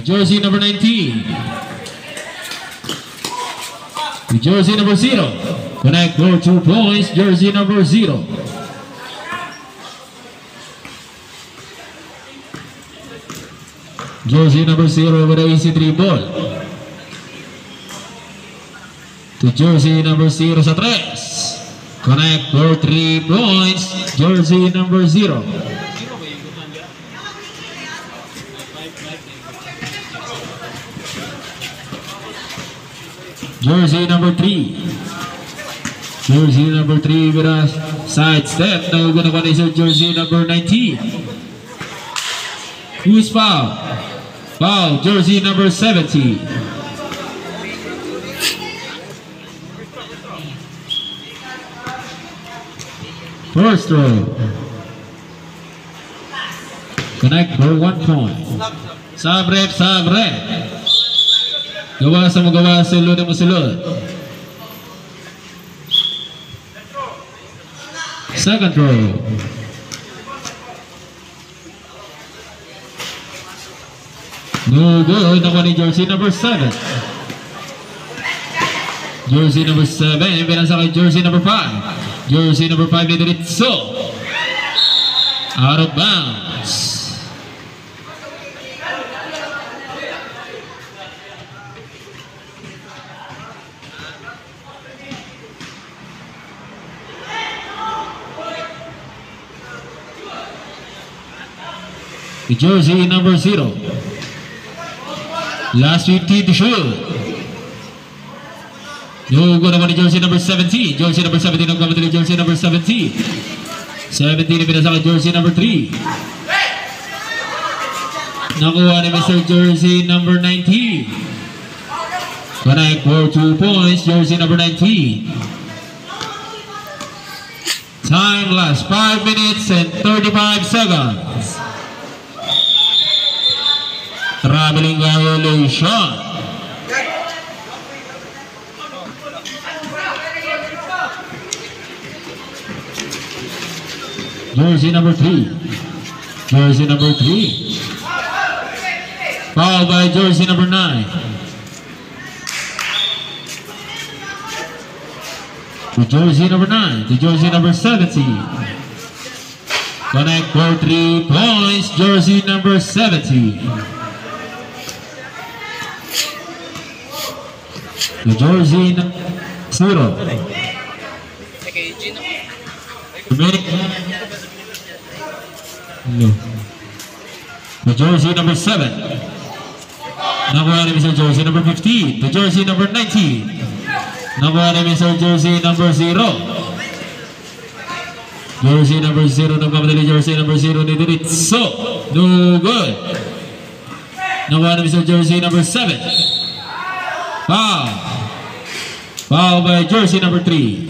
Jersey number 19. Jersey number 0. Connect for 2 points. Jersey number 0. Jersey number 0 with an easy 3 ball. To jersey number 0 sa 3. Connect for 3 points. Jersey number 0. Jersey number 3. Jersey number 3 with a side step. Now we're going to jersey number 19. Who's foul? Foul, jersey number 70. First row. Connect for 1 point. Sabrep, sabrep. Gawa sa magawa, sulod mo sulod. Second row. No good. Nakuha ni jersey number 7. Jersey number 7. Binasa kay jersey number 5. Jersey number 5 ni Diritso. Out of bounds. Jersey number 0. Last 15 to shoot. No good naman ni jersey number 17. Jersey number 17 ang gamit ni jersey number 17. 17 na pinasa ka jersey number 3. Nakuha ni Mr. Jersey number 19. Connect for 2 points. Jersey number 19. Time last 5 minutes and 35 seconds. Traveling violation. Jersey number 3. Jersey number 3. Fouled by jersey number 9. To jersey number 9. To jersey number 17. Connect for 3 points. Jersey number 17. The jersey 0. No. The jersey number 7. Nakuha ni Mr. Jersey number 15. The jersey number 19. Nakuha ni Mr. Jersey number 0. Jersey number 0. Nagkamadali jersey number 0 ni Diritso. No good. Nakuha ni Mr. Jersey number 7. Foul. Foul by jersey number 3.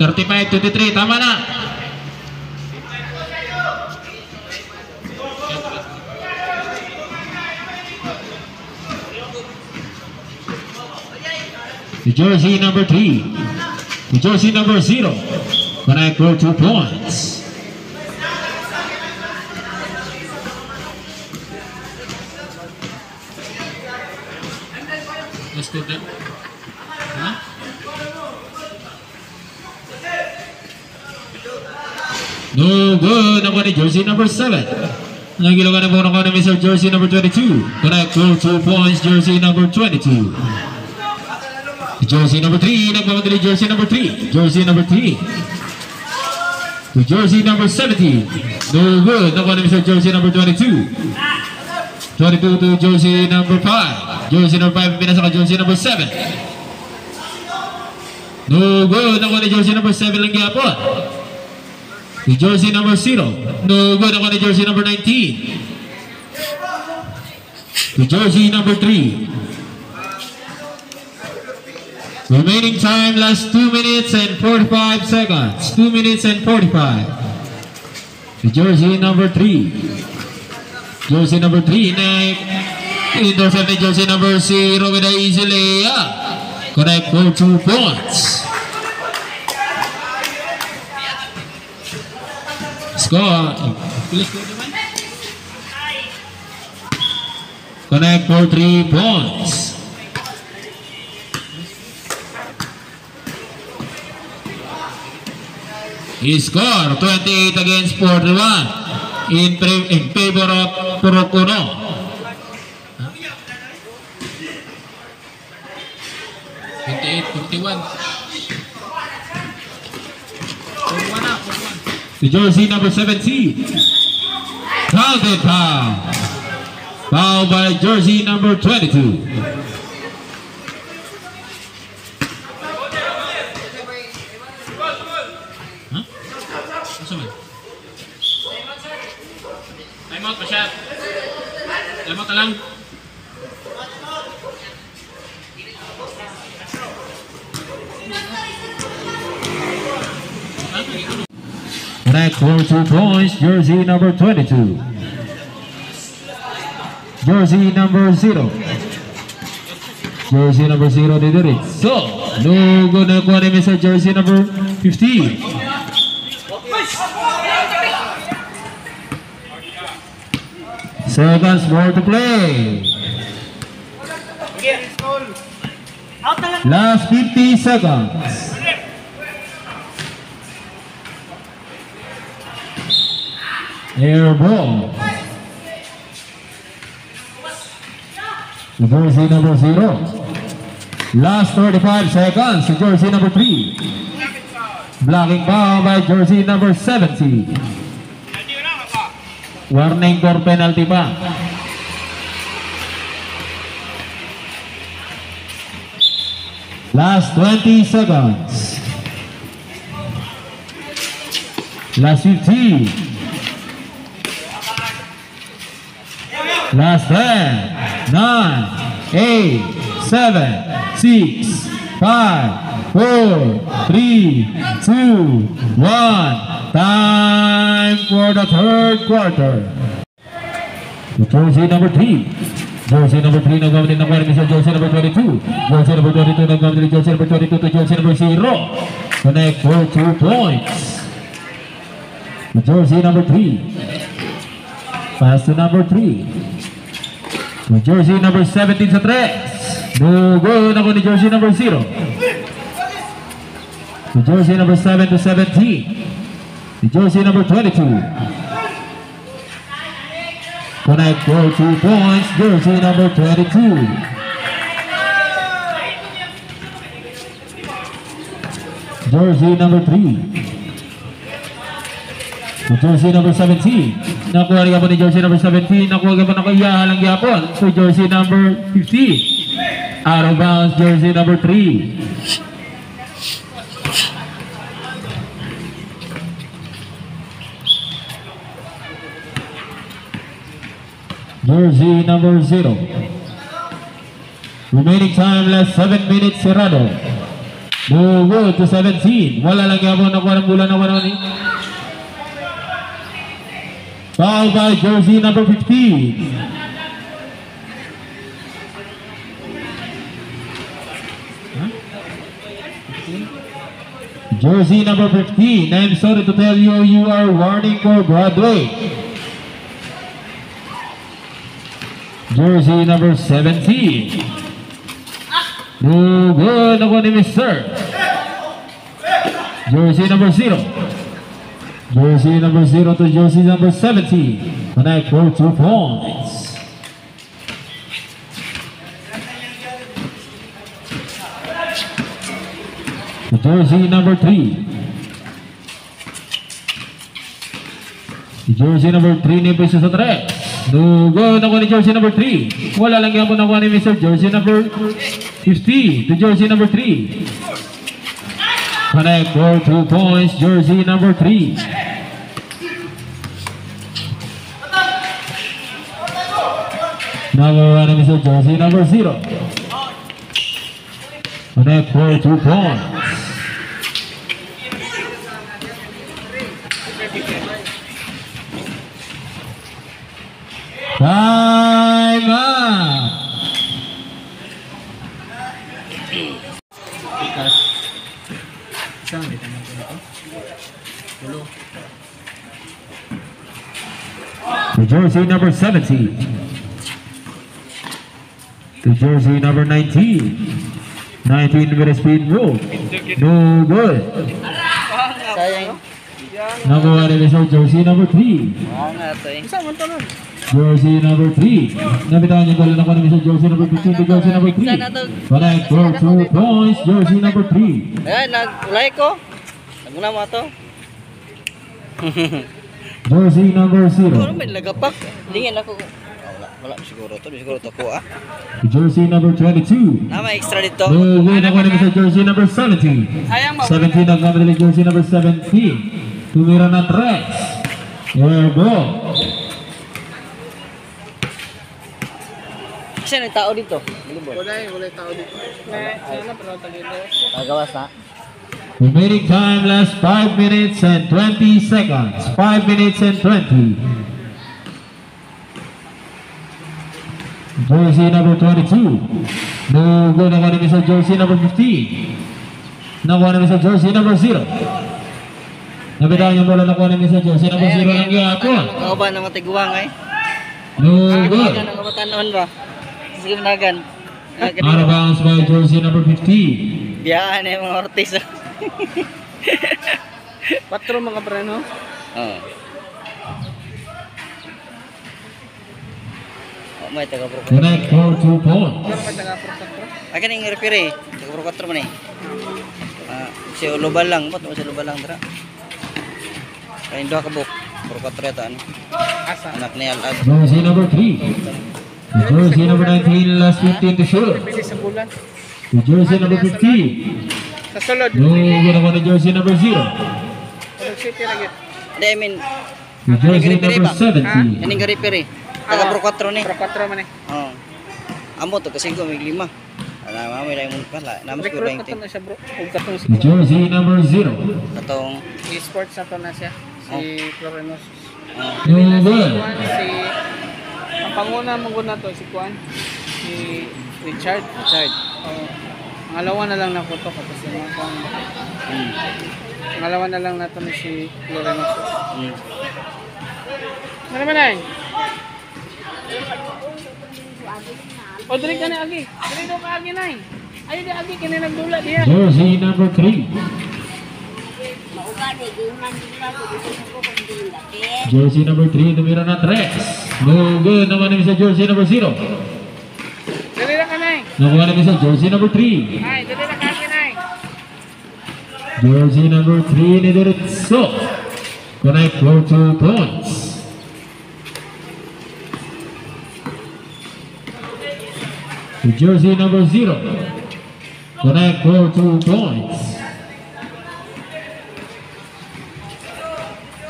Thirty-five, 23, tama na. The jersey number 3. The jersey number 0. Connect for 2 points. Let's go then. Huh? No good. Nakuha ni jersey number 7. Nagilagan na po nakuha ni Mr. Jersey number 22. Connect for 2 points. Jersey number 22. Jersey number 3, nagmamadali jersey number 3. Jersey number 3. To jersey number 17. No good. Nakuha ni Mr. Jersey number 22. 22 to jersey number 5. Jersey number 5, pinasa ka jersey number 7. No good. Nakuha ni jersey number 7 lang gapon. To jersey number 0. No good. Nakuha ni jersey number 19. To jersey number 3. Remaining time last 2 minutes and 45 seconds. 2 minutes and 45. Jersey number 3. Jersey number 3 na intercept ni jersey number 0 with a easy layup. Connect for 2 points. Score. Connect for 3 points. He scored 28 against 41 in favor of Puropuno. The jersey number 17. Counted foul. Foul by jersey number 22. Time out pa siya. Time out na lang. Connect for 2 points, jersey number 22. Jersey number 0. Jersey number 0 did it. So, no good na kuha ni Mr. Jersey number 15. Seconds more to play. Last 50 seconds. Air ball. Jersey number 0. Last 35 seconds. Jersey number 3. Blocking foul by jersey number 70. Warning for penalty pa. Last 20 seconds. Last 15. Last 10, 9, 8, 7, 6, 5, 4, 3, 2, 1. Time for the third quarter. Jersey number 3. Jersey number 3 nagkamali ng pwede sa jersey number 22. Jersey number 22 nagkamali ng jersey number 22 to jersey number 0. Connect for 2 points. Jersey number 3. Pass to number 3. Jersey number 17 sa 3. No good ako ni jersey number 0. Jersey number 7 to 17. Jersey number 22. Connect for 2 points. Jersey number 22. Jersey number 3. Jersey number 17. Nakuha rin po ni jersey number 17. Nakuha rin po na kayahalang yapon. So jersey number 15. Out of bounds jersey number 3. Jersey number 0. Remaining time less 7 minutes Cerrado. No good to 17. Wala lang yapon. Nakuha ng bulan na wala ni. Foul by jersey number 15. Jersey number 15. I'm sorry to tell you, you are warning for Broadway. Jersey number 17. No good. Ako ni Mr. Jersey number 0. Jersey number 0 to jersey number 17. Connect for 2 points. Jersey number 3. Jersey number 3 ni Peso sa 3. No good ako ni jersey number 3. Wala lang yan po nakuha ni Mr. Jersey number 50 to jersey number 3. Connect for 2 points. Jersey number 3. Nakuha ni Mr. Jersey number 0. Connect for 2 points. Time up. To jersey number 70. To jersey number 19. 19 with a speed move. No good. Sayang. Nakuha rin sa jersey number 3. Nga to eh. Jersey number 3. Nabitawan yung bola na ko namin sa jersey number 15 to jersey number 3. Correct for 2 points. Jersey number 3. Ayan, nag-ulay ko. Naguna mo to. Jersey number Ano 0. may lagapak? Lingin ako. Wala siguro to. Siguro to ko ah. Jersey number 22. Na may extra dito. No good. Nakuha namin sa jersey number 17. 17 nagkamali jersey number 17. Tumira na 3. Air ball. Kasi may tao dito. Wala tao dito. Nagawas na. Remaining time last 5 minutes and 20 seconds. 5 minutes and 20. Jersey number 22. No good. Nakuha namin sa jersey number 15. Nakuha namin sa jersey number 0. Nabitawan yung bola nakuha namin sa jersey number 0 ng gapon. Kauban ng matiguang eh. No good. Ang matanon ba? Sige managan. Out of bounds by jersey number 15. Biyaan eh mga Ortiz. Patro mga preno. Oo. May taga-pro. Connect for 2 points. Ay kaning referee. Taga-pro 4 man eh. Si Lubal lang. Ba't si Lubal lang dira? Kain doha ka buk. Pro 4 yata ano. Anak ni Al-Ad. Jersey number 3. Jersey number 19, last 15 to shoot. Sa bulan. Jersey number 15. Sa sulod. No good naman ang jersey number 0. Pag city lagi. Hindi, I mean, Jersey number 70. kaning referee. Taga-pro 4 ni. Pro 4 man eh. Oo. Amo to kasi ko may 5. Ana may lang pala. Namas ko Recruit 20. na to na siya bro. Kung katong si Jersey number 0. Katong esports na to na siya. Si Florenos. No good. Si ang panguna mong na to si Juan. Si Richard. Pangalawa na lang na ko to kapag yung pangalawa na lang na to ni si Florenos. Ano naman ay? O diri ka na agi. Diri do ka agi nay. Ay di agi kini nagdula diya. Jersey number 3. Jersey number 3, tumira na 3. No good naman namin sa jersey number 0. Diri ra ka nay. Nakuha namin sa jersey number 3. Ay diri ra ka agi nay. Jersey number 3 ni Diretso. Connect for 2 points. To jersey number 0. Connect for 2 points.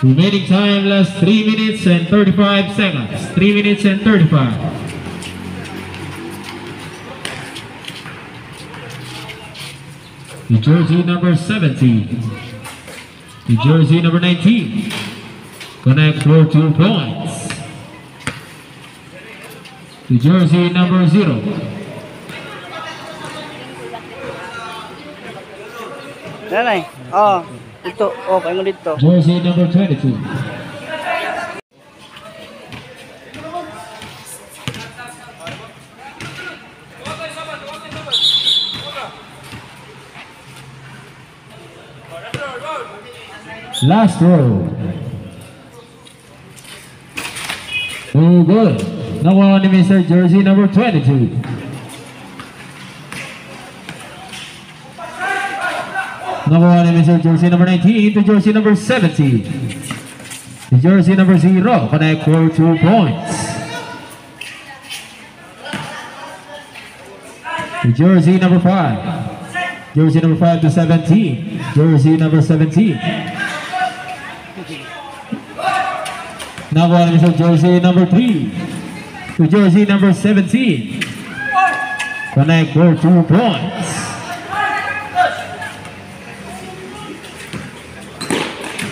Remaining time last 3 minutes and 35 seconds. 3 minutes and 35. To jersey number 17. To jersey number 19. Connect for 2 points. To jersey number 0. Nanay. Oh, dito. Oh, kayo dito. Jersey number 22. Last row. Oh, good. Nakuha ni Mr. Jersey number 22. Nakuha ni Mr. Jersey number 19 to jersey number 70. To jersey number 0. Connect for 2 points. To jersey number 5. Jersey number 5 to 17. Jersey number 17. Nakuha ni Mr. Jersey number 3. To jersey number 17. Connect for 2 points.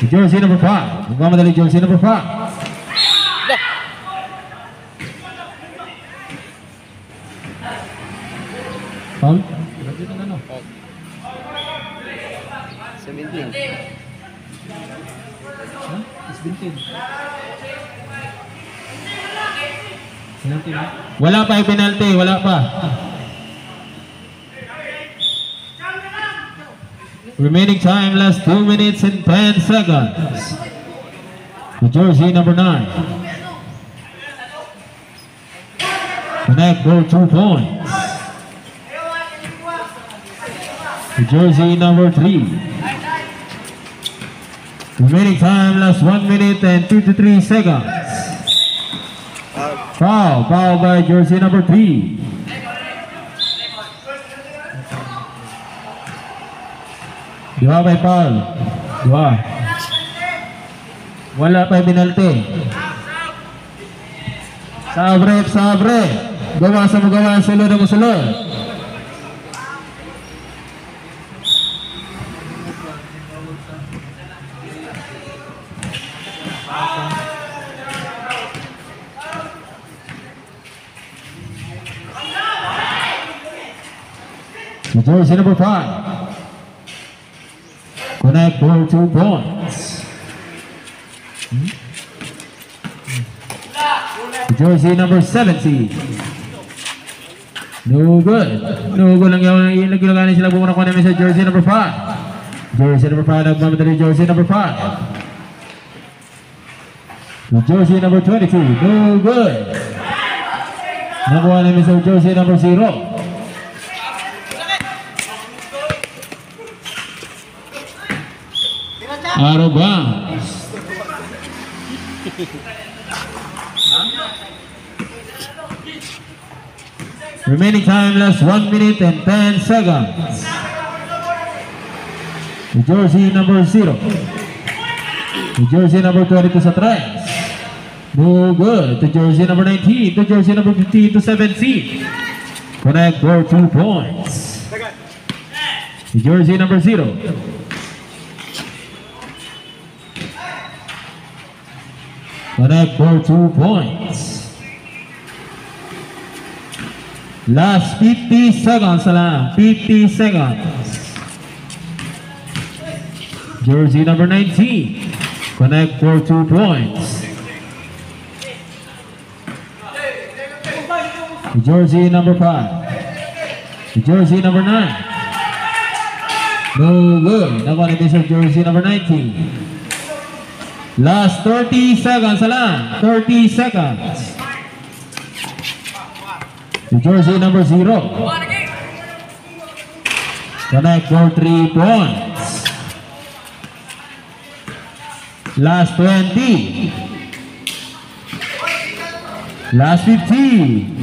Jersey number 5. Magmamadali jersey number 5. Foul? 17. Wala pa yung penalty, wala pa. Remaining time, last 2 minutes and 10 seconds. The jersey number 9. Connect for 2 points. The jersey number 3. Remaining time, last 1 minute and 53 seconds. Foul by jersey number 3. Dua by foul. Dua. Wala pa penalty. Sabre. Gawa sa magawa, sulod ang sulod. Jersey number 5. Connect for 2 points. Jersey number 70. No good. No good lang yung nagulungan sila bumunang ko namin sa jersey number 5. Jersey number 5 nagmamadali jersey number 5. Jersey number 22. No good. Nakuha namin sa jersey number 0. Out of bounds. Remaining time, last 1 minute and 10 seconds. The jersey number 0. The jersey number 22 sa tres. No good. The jersey number 19. The jersey number 15 to 17. Connect for 2 points. The jersey number 0. Connect for 2 points. Last 50 seconds lang. 50 seconds. Jersey number 19. Connect for 2 points. The jersey number 5. The jersey number 9. No good. Nakuha natin sa jersey number 19. Last 30 seconds lang. 30 seconds. The jersey number 0. Connect for 3 points. Last 20. Last 15.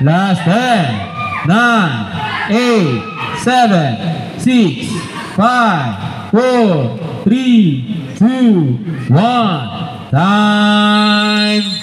Last 10. 9. 8. 7. 6. 5. 4, 3, 2, 1. Time.